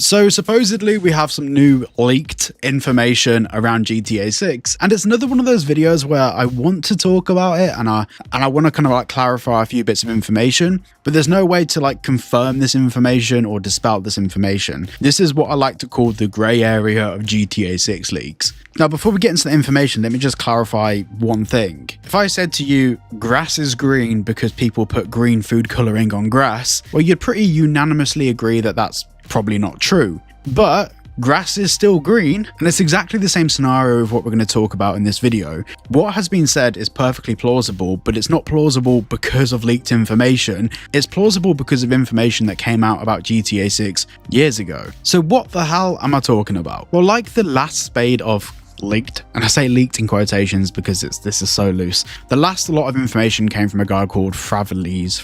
So supposedly we have some new leaked information around GTA 6, and it's another one of those videos where I want to talk about it and I want to kind of like clarify a few bits of information, but there's no way to like confirm this information or dispel this information. This is what I like to call the grey area of GTA 6 leaks. Now, before we get into the information, let me just clarify one thing. If I said to you, grass is green because people put green food colouring on grass, well, you'd pretty unanimously agree that that's probably not true. But grass is still green, and it's exactly the same scenario of what we're going to talk about in this video. What has been said is perfectly plausible, but it's not plausible because of leaked information. It's plausible because of information that came out about GTA 6 years ago. So what the hell am I talking about? Well, like the last spade of leaked, and I say leaked in quotations because this is so loose. The last lot of information came from a guy called Fravilis,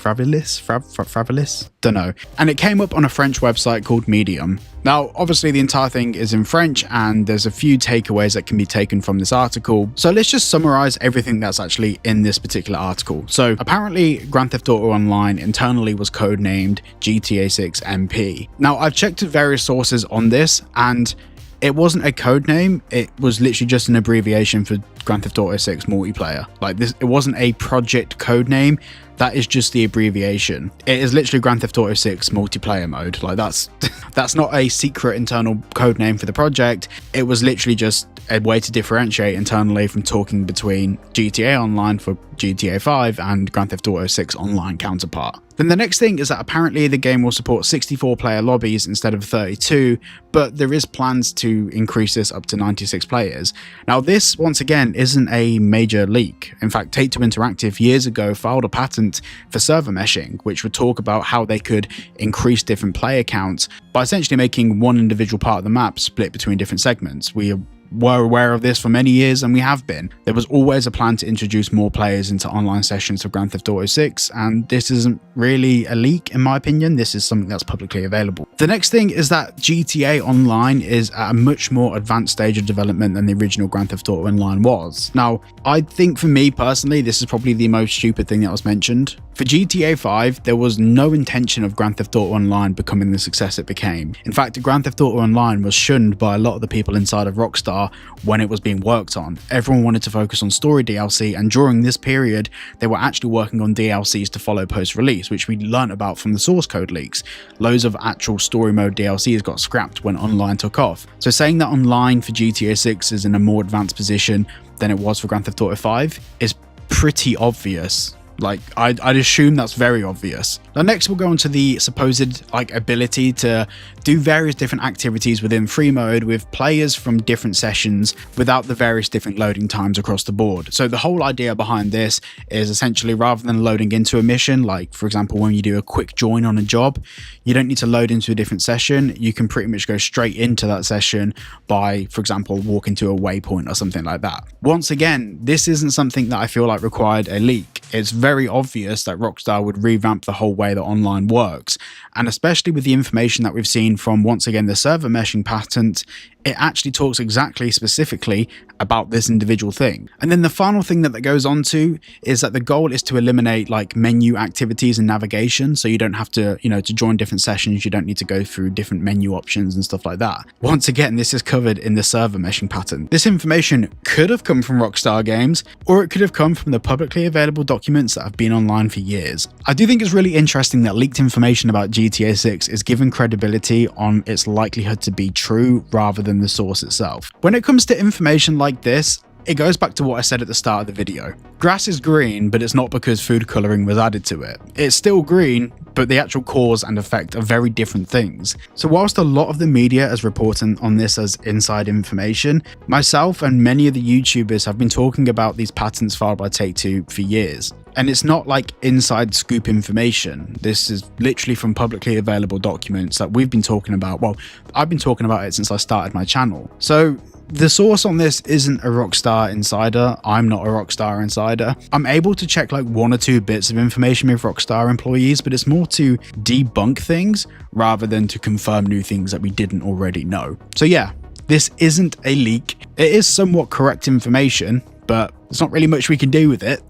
don't know, and it came up on a French website called Medium. Now, obviously the entire thing is in French and there's a few takeaways that can be taken from this article. So let's just summarize everything that's actually in this particular article. So apparently Grand Theft Auto Online internally was codenamed GTA 6 MP. Now, I've checked various sources on this and it wasn't a code name, it was literally just an abbreviation for Grand Theft Auto 6 multiplayer. Like this, it wasn't a project code name, that is just the abbreviation. It is literally Grand Theft Auto 6 multiplayer mode. Like that's not a secret internal code name for the project. It was literally just a way to differentiate internally from talking between GTA Online for GTA 5 and Grand Theft Auto 6 Online counterpart. Then the next thing is that apparently the game will support 64 player lobbies instead of 32, but there is plans to increase this up to 96 players. Now this, once again, isn't a major leak. In fact, Take-Two Interactive years ago filed a patent for server meshing, which would talk about how they could increase different player counts by essentially making one individual part of the map split between different segments. We were aware of this for many years, and we have been. There was always a plan to introduce more players into online sessions of Grand Theft Auto 6, and this isn't really a leak in my opinion. This is something that's publicly available. The next thing is that GTA Online is at a much more advanced stage of development than the original Grand Theft Auto Online was. Now, I think for me personally, this is probably the most stupid thing that was mentioned. For GTA 5, there was no intention of Grand Theft Auto Online becoming the success it became. In fact, Grand Theft Auto Online was shunned by a lot of the people inside of Rockstar when it was being worked on. Everyone wanted to focus on story DLC, and during this period, they were actually working on DLCs to follow post-release, which we learnt about from the source code leaks. Loads of actual story mode DLCs got scrapped when online took off. So saying that online for GTA 6 is in a more advanced position than it was for Grand Theft Auto 5 is pretty obvious. Like, I'd assume that's very obvious. Now, next we'll go on to the supposed ability to do various different activities within free mode with players from different sessions without the various different loading times across the board. So the whole idea behind this is essentially, rather than loading into a mission, like for example when you do a quick join on a job, you don't need to load into a different session. You can pretty much go straight into that session by, for example, walking to a waypoint or something like that. Once again, this isn't something that I feel like required a leak. It's very obvious that Rockstar would revamp the whole way that online works, and especially with the information that we've seen from, once again, the server meshing patent, it actually talks exactly specifically about this individual thing. And then the final thing that goes on to is that the goal is to eliminate menu activities and navigation, so you don't have to, to join different sessions, you don't need to go through different menu options and stuff like that. Once again, this is covered in the server meshing patent. This information could have come from Rockstar Games, or it could have come from the publicly available documents that have been online for years. I do think it's really interesting that leaked information about GTA 6 is given credibility on its likelihood to be true rather than the source itself. When it comes to information like this, it goes back to what I said at the start of the video. Grass is green, but it's not because food colouring was added to it. It's still green, but the actual cause and effect are very different things. So whilst a lot of the media is reporting on this as inside information, myself and many of the YouTubers have been talking about these patents filed by Take-Two for years. And it's not like inside scoop information. This is literally from publicly available documents that we've been talking about. Well, I've been talking about it since I started my channel. So the source on this isn't a Rockstar insider. I'm not a Rockstar insider. I'm able to check one or two bits of information with Rockstar employees, but it's more to debunk things rather than to confirm new things that we didn't already know. So yeah, this isn't a leak. It is somewhat correct information, but there's not really much we can do with it.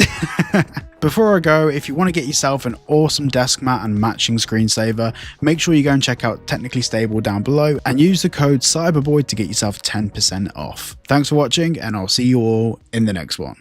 Before I go, if you want to get yourself an awesome desk mat and matching screensaver, make sure you go and check out Technically Stable down below and use the code CYBERBOY to get yourself 10% off. Thanks for watching, and I'll see you all in the next one.